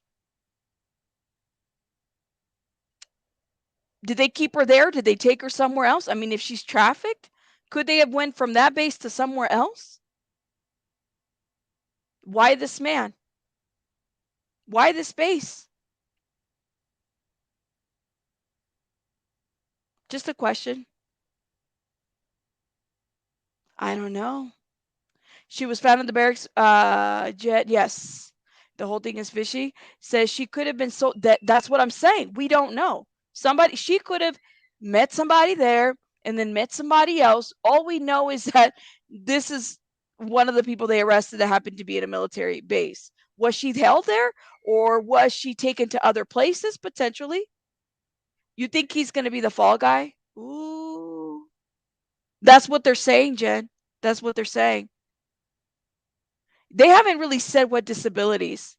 Did they keep her there? Did they take her somewhere else? I mean, if she's trafficked, could they have went from that base to somewhere else? Why this man? Why this base? Just a question. I don't know. She was found in the barracks jet. Yes. The whole thing is fishy. Says she could have been sold. That's what I'm saying. We don't know. She could have met somebody there and then met somebody else. All we know is that this is one of the people they arrested that happened to be at a military base. Was she held there, or was she taken to other places potentially? You think he's going to be the fall guy? Ooh. That's what they're saying, Jen. That's what they're saying. They haven't really said what disabilities.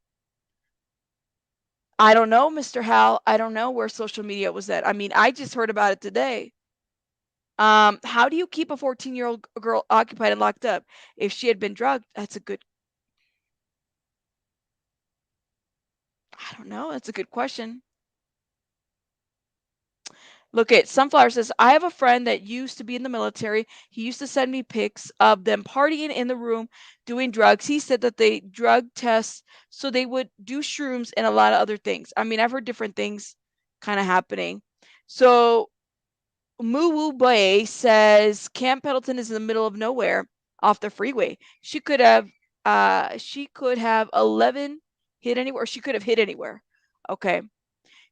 I don't know, Mr. Hal. I don't know where social media was at. I mean, I just heard about it today. How do you keep a 14-year-old girl occupied and locked up? If she had been drugged, that's a good. I don't know. That's a good question. Look at Sunflower says, I have a friend that used to be in the military. He used to send me pics of them partying in the room doing drugs. He said that they drug tests, so they would do shrooms and a lot of other things. I mean, I've heard different things kind of happening. So Moo Woo Bay says Camp Pendleton is in the middle of nowhere off the freeway. She could have 11 hit anywhere. She could have hit anywhere. Okay.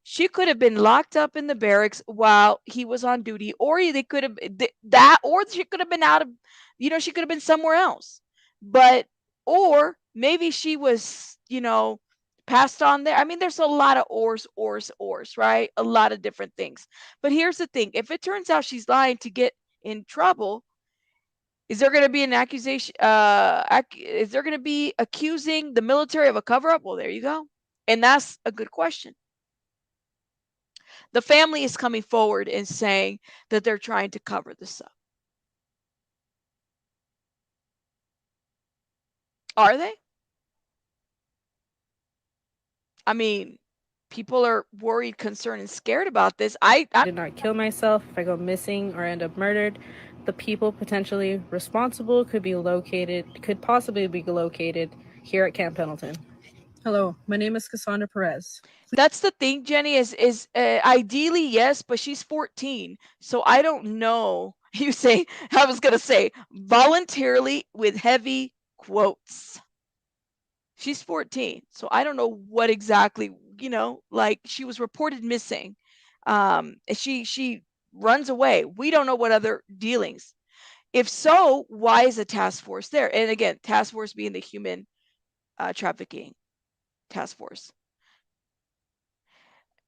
She could have been locked up in the barracks while he was on duty, or they could have that, or she could have been out of, she could have been somewhere else. But, or maybe she was, passed on there. I mean, there's a lot of ors, right? A lot of different things. But here's the thing. If it turns out she's lying to get in trouble, is there going to be an accusation? Is there going to be accusing the military of a cover-up? Well, there you go. And that's a good question. The family is coming forward and saying that they're trying to cover this up. Are they? I mean, people are worried, concerned, and scared about this. I did not kill myself. If I go missing or end up murdered, the people potentially responsible could possibly be located here at Camp Pendleton. Hello, my name is Cassandra Perez. That's the thing, Jenny, is ideally, yes, but she's 14. So I don't know. You say, I was going to say, voluntarily with heavy quotes. She's 14. So I don't know what exactly, like she was reported missing. She runs away. We don't know what other dealings. If so, why is a task force there? And again, task force being the human trafficking task force.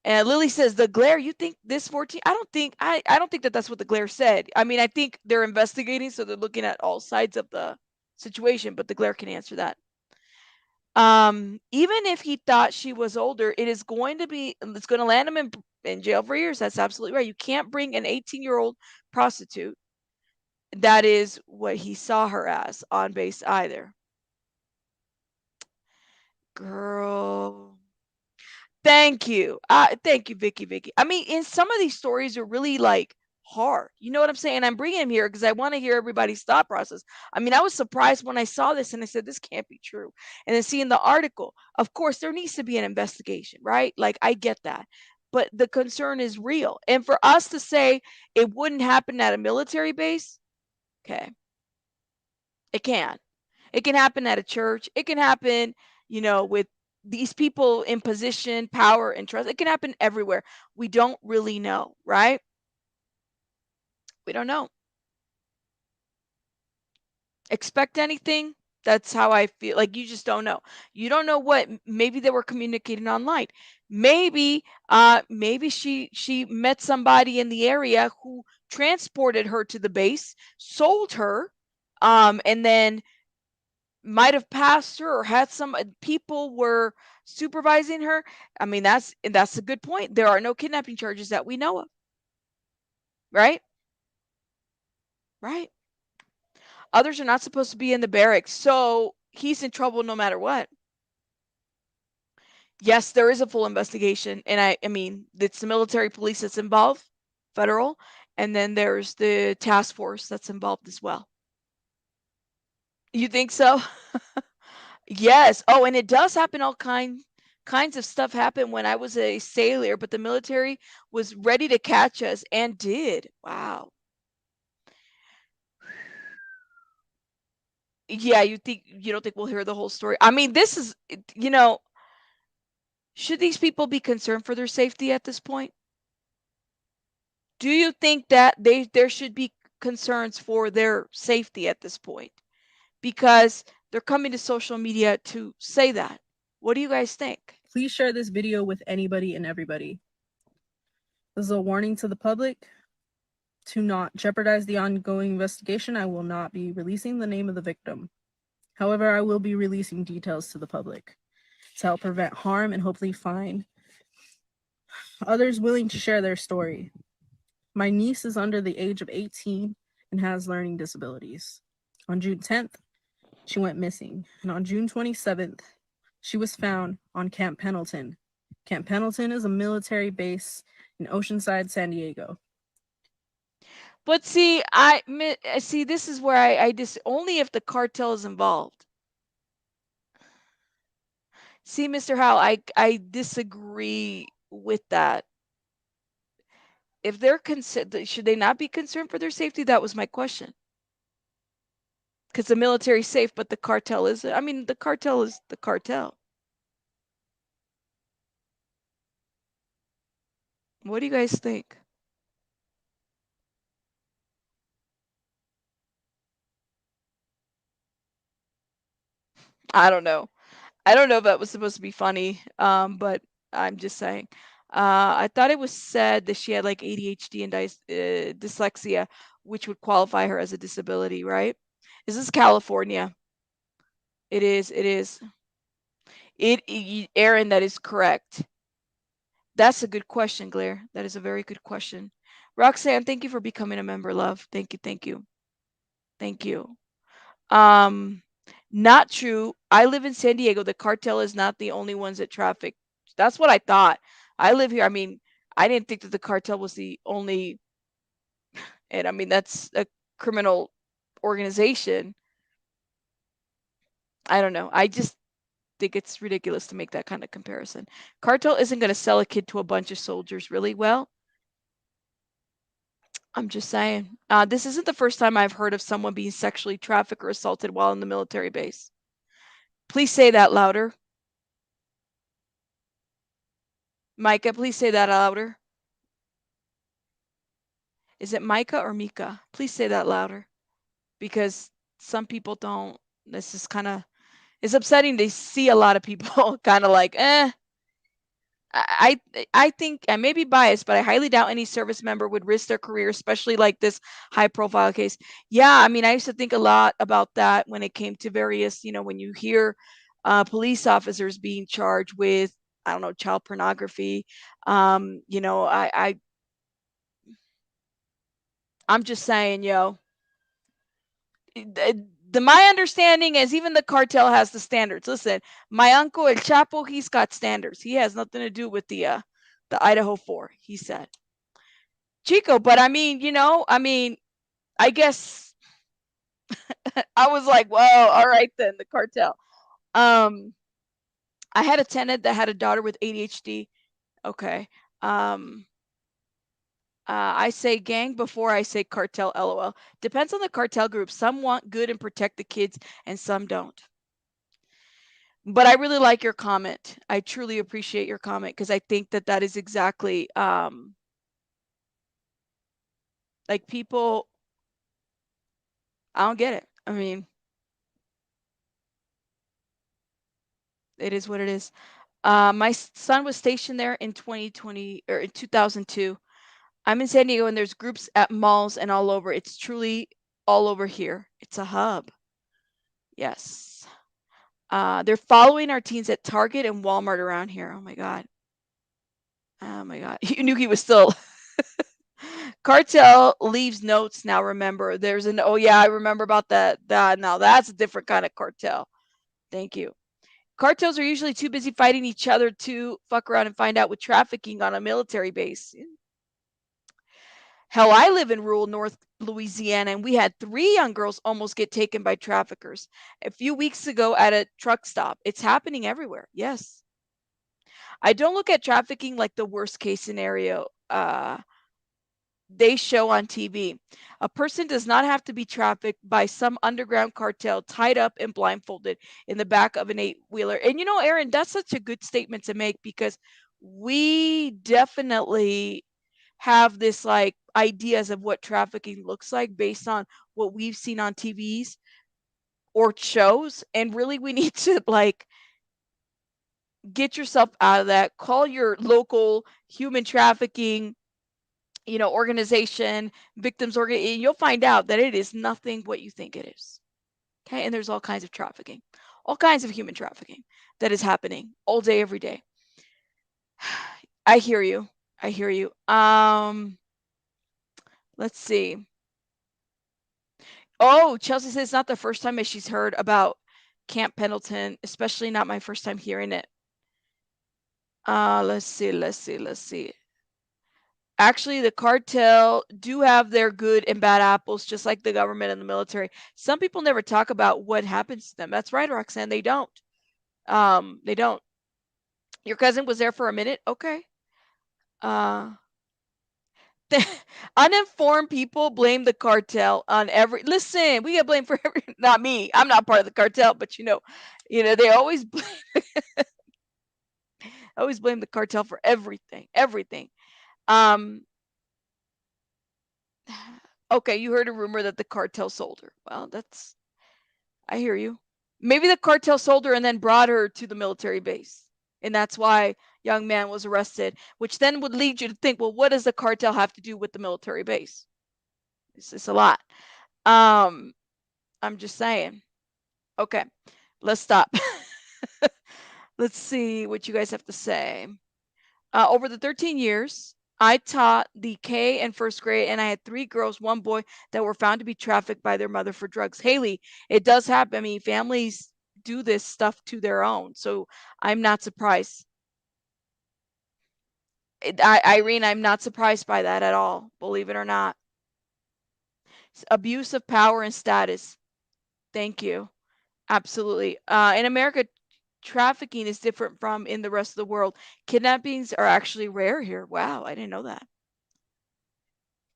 And Lily says, the glare, you think this 14? I don't think that that's what the glare said. I mean, I think they're investigating, so they're looking at all sides of the situation, but the glare can answer that. Even if he thought she was older, it's going to land him in jail for years. That's absolutely right. You can't bring an 18-year-old prostitute. That is what he saw her as on base either. Girl. Thank you. Thank you, Vicky. I mean, in some of these stories are really like hard. You know what I'm saying? I'm bringing him here because I want to hear everybody's thought process. I mean, I was surprised when I saw this and I said, this can't be true. And then seeing the article, of course, there needs to be an investigation, right? Like, I get that. But the concern is real. And for us to say it wouldn't happen at a military base, okay. It can. It can happen at a church. It can happen, with these people in position, power, and trust. It can happen everywhere. We don't really know, right? We don't know. Expect anything That's how I feel. Like, you just don't know. You don't know what, maybe they were communicating online. Maybe she met somebody in the area who transported her to the base, sold her, and then might have passed her or had some people were supervising her. I mean, that's a good point. There are no kidnapping charges that we know of. Right? Right. Others are not supposed to be in the barracks, so he's in trouble no matter what. Yes, there is a full investigation, and I mean, it's the military police that's involved, federal, and then there's the task force that's involved as well. You think so? Yes. Oh, and it does happen. All kinds of stuff happened when I was a sailor, but the military was ready to catch us and did. Wow. Yeah, you don't think we'll hear the whole story? I mean, this is, should these people be concerned for their safety at this point? Do you think that there should be concerns for their safety at this point? Because they're coming to social media to say that. What do you guys think? Please share this video with anybody and everybody. This is a warning to the public to not jeopardize the ongoing investigation. I will not be releasing the name of the victim. However, I will be releasing details to the public to help prevent harm and hopefully find others willing to share their story. My niece is under the age of 18 and has learning disabilities. On June 10th, she went missing, and on June 27th, she was found on Camp Pendleton. Camp Pendleton is a military base in Oceanside, San Diego. But see, this is where I only if the cartel is involved. See, Mr. Howell, I disagree with that. If they're should they not be concerned for their safety? That was my question. Because the military's safe, but the cartel isn't. I mean, the cartel is the cartel. What do you guys think? I don't know. I don't know if that was supposed to be funny, but I'm just saying. I thought it was said that she had like ADHD and dyslexia, which would qualify her as a disability, right? Is this California? It is. It is. Aaron, that is correct. That's a good question, Claire. That is a very good question. Roxanne, thank you for becoming a member, love. Thank you. Thank you. Thank you. Not true. I live in San Diego. The cartel is not the only ones that traffic. That's what I thought. I live here. I mean, I didn't think that the cartel was the only, and I mean, that's a criminal organization. I don't know. I just think it's ridiculous to make that kind of comparison. Cartel isn't going to sell a kid to a bunch of soldiers really well. I'm just saying. This isn't the first time I've heard of someone being sexually trafficked or assaulted while in the military base. Please say that louder. Micah, please say that louder. Is it Micah or Mika? Please say that louder. Because some people don't. This is kind of, it's upsetting to see a lot of people kind of like, I think I may be biased, but I highly doubt any service member would risk their career, especially like this high profile case. Yeah, I mean, I used to think a lot about that when it came to various, when you hear police officers being charged with, I don't know, child pornography. I'm just saying, my understanding is even the cartel has the standards. Listen, my uncle El Chapo, he's got standards. He has nothing to do with the Idaho 4, he said. Chico, but I mean, I guess I was like, well, all right then, the cartel. I had a tenant that had a daughter with ADHD. Okay. I say gang before I say cartel, LOL. Depends on the cartel group. Some want good and protect the kids, and some don't. But I really like your comment. I truly appreciate your comment because I think that is exactly like people. I don't get it. I mean, It is what it is. My son was stationed there in 2020 or in 2002. I'm in San Diego, and there's groups at malls and all over. It's truly all over here. It's a hub. Yes. They're following our teens at Target and Walmart around here. Oh my God. Oh my God. You knew he was still. Cartel leaves notes now. Remember, there's an, oh yeah, I remember about that. Now that's a different kind of cartel. Thank you. Cartels are usually too busy fighting each other to fuck around and find out with trafficking on a military base. Hell, I live in rural North Louisiana, and we had 3 young girls almost get taken by traffickers a few weeks ago at a truck stop. It's happening everywhere. Yes. I don't look at trafficking like the worst case scenario they show on TV. A person does not have to be trafficked by some underground cartel tied up and blindfolded in the back of an 8-wheeler. And you know, Aaron, that's such a good statement to make, because we definitely have this like ideas of what trafficking looks like based on what we've seen on TVs or shows. And really, we need to like get yourself out of that. Call your local human trafficking, organization, victims organ. You'll find out that it is nothing what you think it is. Okay, and there's all kinds of trafficking, all kinds of human trafficking that is happening all day, every day. I hear you. I hear you. Let's see. Oh, Chelsea says it's not the first time that she's heard about Camp Pendleton, especially not my first time hearing it. Let's see. Actually, the cartel do have their good and bad apples, just like the government and the military. Some people never talk about what happens to them. That's right, Roxanne. They don't. They don't. Your cousin was there for a minute. Okay. Uninformed people blame the cartel on every. Listen, we get blamed for every. Not me. I'm not part of the cartel, but they always always blame the cartel for everything. Everything. Okay, you heard a rumor that the cartel sold her. Well, I hear you. Maybe the cartel sold her and then brought her to the military base. And that's why young man was arrested, which then would lead you to think, well, what does the cartel have to do with the military base? It's a lot. I'm just saying. Okay, let's stop. Let's see what you guys have to say. Over the 13 years, I taught the K and first grade, and I had 3 girls, 1 boy that were found to be trafficked by their mother for drugs. Haley, it does happen. I mean, families do this stuff to their own, so I'm not surprised. Irene, I'm not surprised by that at all, believe it or not. Abuse of power and status. Thank you. Absolutely. In America, trafficking is different from in the rest of the world. Kidnappings are actually rare here. Wow, I didn't know that.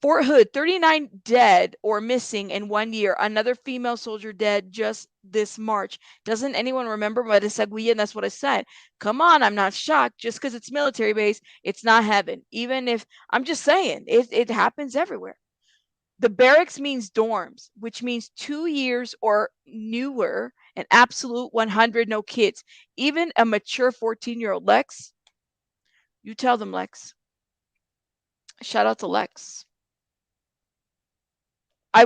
Fort Hood, 39 dead or missing in 1 year. Another female soldier dead just this March. Doesn't anyone remember what I said? And that's what I said. Come on, I'm not shocked. Just because it's military base, it's not heaven. Even if, I'm just saying, it happens everywhere. The barracks means dorms, which means 2 years or newer, an absolute 100, no kids. Even a mature 14-year-old. Lex, you tell them, Lex. Shout out to Lex.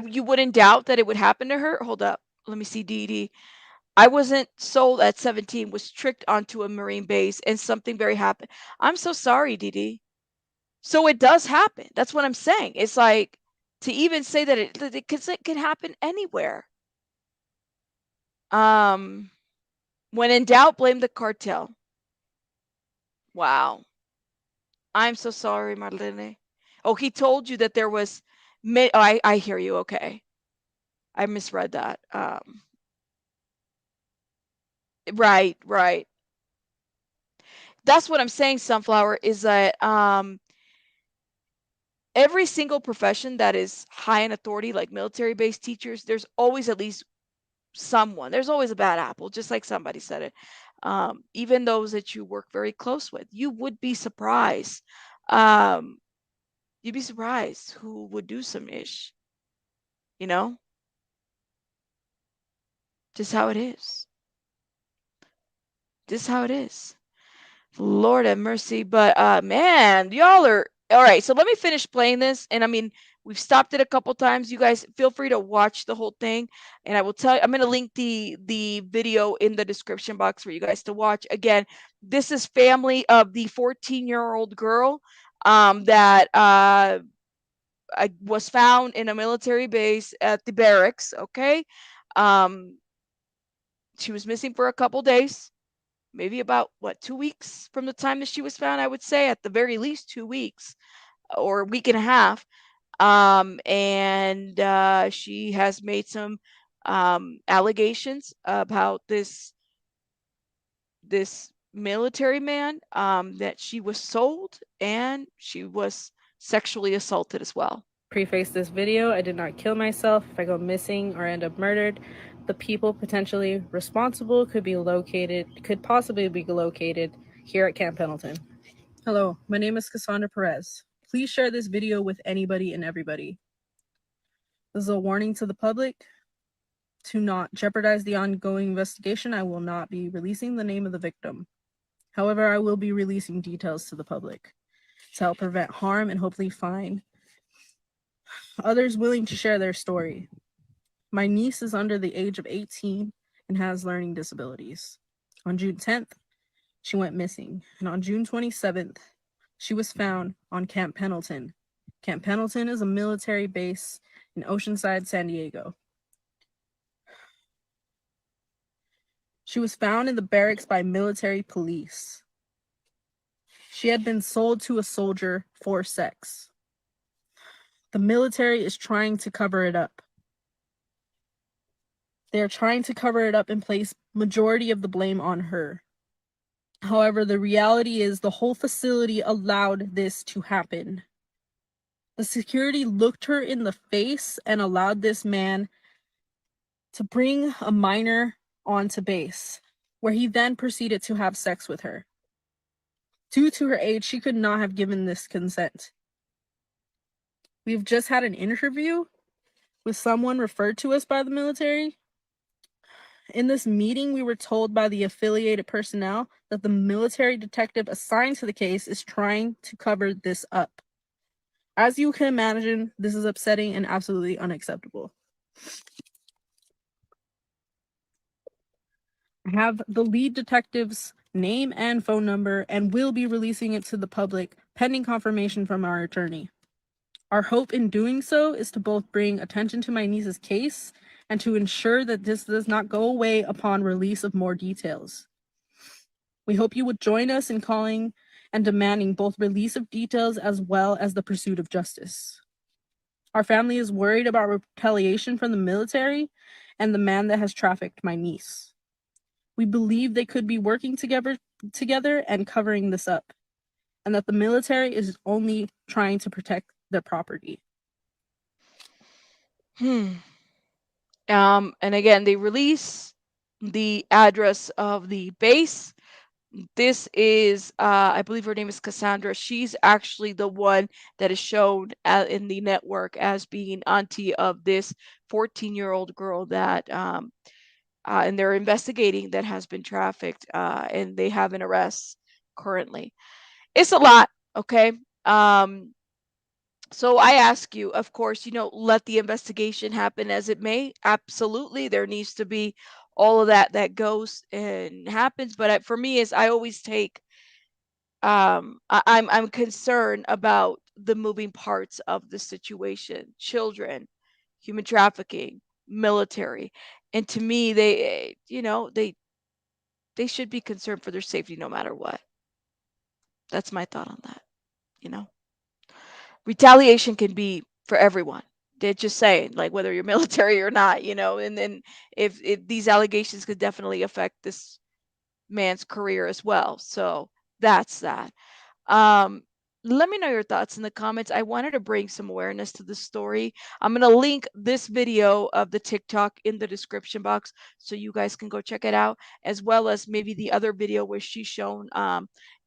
You wouldn't doubt that it would happen to her? Hold up. Let me see, Dee. I wasn't sold at 17, was tricked onto a Marine base, and something very happened. I'm so sorry, Dee. So it does happen. That's what I'm saying. It's like, to even say that it could happen anywhere. When in doubt, blame the cartel. Wow. I'm so sorry, Marlene. Oh, he told you that there was. I hear you. Okay. I misread that. Right. That's what I'm saying, Sunflower, is that every single profession that is high in authority, like military-based teachers, there's always at least someone. There's always a bad apple, just like somebody said it. Even those that you work very close with, you would be surprised. You'd be surprised who would do some ish. Just how it is. This is how it is. Lord have mercy. But man, y'all are all right. So let me finish playing this. And I mean, we've stopped it a couple times. You guys feel free to watch the whole thing. And I will tell you, I'm gonna link the video in the description box for you guys to watch. Again, this is family of the 14-year-old girl that was found in a military base at the barracks. Okay. Um, she was missing for a couple days, maybe about 2 weeks from the time that she was found. I would say at the very least 2 weeks or a week and a half. And she has made some allegations about this military man, that she was sold and she was sexually assaulted as well. Preface this video, I did not kill myself. If I go missing or end up murdered, the people potentially responsible could possibly be located here at Camp Pendleton. Hello, my name is Cassandra Perez. Please share this video with anybody and everybody. This is a warning to the public to not jeopardize the ongoing investigation. I will not be releasing the name of the victim. However, I will be releasing details to the public to help prevent harm and hopefully find others willing to share their story. My niece is under the age of 18 and has learning disabilities. On June 10th, she went missing, and on June 27th, she was found on Camp Pendleton. Camp Pendleton is a military base in Oceanside, San Diego. She was found in the barracks by military police. She had been sold to a soldier for sex. The military is trying to cover it up. They are trying to cover it up and place majority of the blame on her. However, the reality is the whole facility allowed this to happen. The security looked her in the face and allowed this man to bring a minor onto base, where he then proceeded to have sex with her. Due to her age, she could not have given this consent. We've just had an interview with someone referred to us by the military. In this meeting, we were told by the affiliated personnel that the military detective assigned to the case is trying to cover this up. As you can imagine, this is upsetting and absolutely unacceptable. I have the lead detective's name and phone number and will be releasing it to the public pending confirmation from our attorney. Our hope in doing so is to both bring attention to my niece's case and to ensure that this does not go away upon release of more details. We hope you would join us in calling and demanding both release of details as well as the pursuit of justice. Our family is worried about retaliation from the military and the man that has trafficked my niece. We believe they could be working together and covering this up, and that the military is only trying to protect their property. And again, they release the address of the base. This is, I believe her name is Cassandra. She's actually the one that is shown in the network as being auntie of this 14-year-old girl that, and they're investigating, that has been trafficked, and they have an arrest currently. It's a lot, okay? So I ask you, of course, let the investigation happen as it may. Absolutely, there needs to be all of that goes and happens. But for me, is I always take, I'm concerned about the moving parts of the situation: children, human trafficking, military, and to me, they should be concerned for their safety no matter what. That's my thought on that. Retaliation can be for everyone. They're just saying, like, whether you're military or not, and then if these allegations could definitely affect this man's career as well. So that's that. Let me know your thoughts in the comments. I wanted to bring some awareness to the story. I'm going to link this video of the TikTok in the description box so you guys can go check it out, as well as maybe the other video where she's shown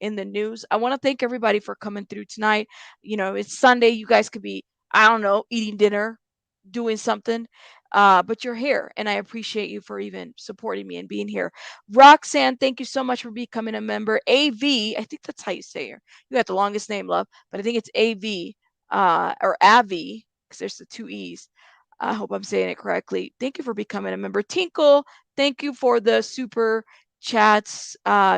in the news. I want to thank everybody for coming through tonight. It's Sunday. You guys could be, I don't know, eating dinner, doing something. But you're here, and I appreciate you for even supporting me and being here. Roxanne, thank you so much for becoming a member. AV, I think that's how you say it. You got the longest name, love, but I think it's AV or AVI, because there's the two E's. I hope I'm saying it correctly. Thank you for becoming a member. Tinkle, thank you for the super chats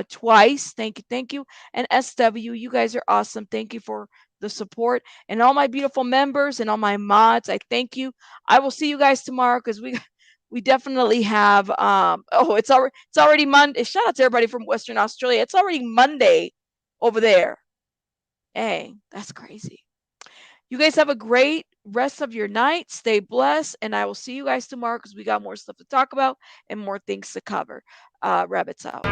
twice. Thank you. And SW, you guys are awesome. Thank you for the support. And all my beautiful members and all my mods, I thank you. I will see you guys tomorrow, because we definitely have it's already Monday. Shout out to everybody from Western Australia. It's already Monday over there. Hey, that's crazy. You guys have a great rest of your night. Stay blessed, and I will see you guys tomorrow, because we got more stuff to talk about and more things to cover. Rabbits out.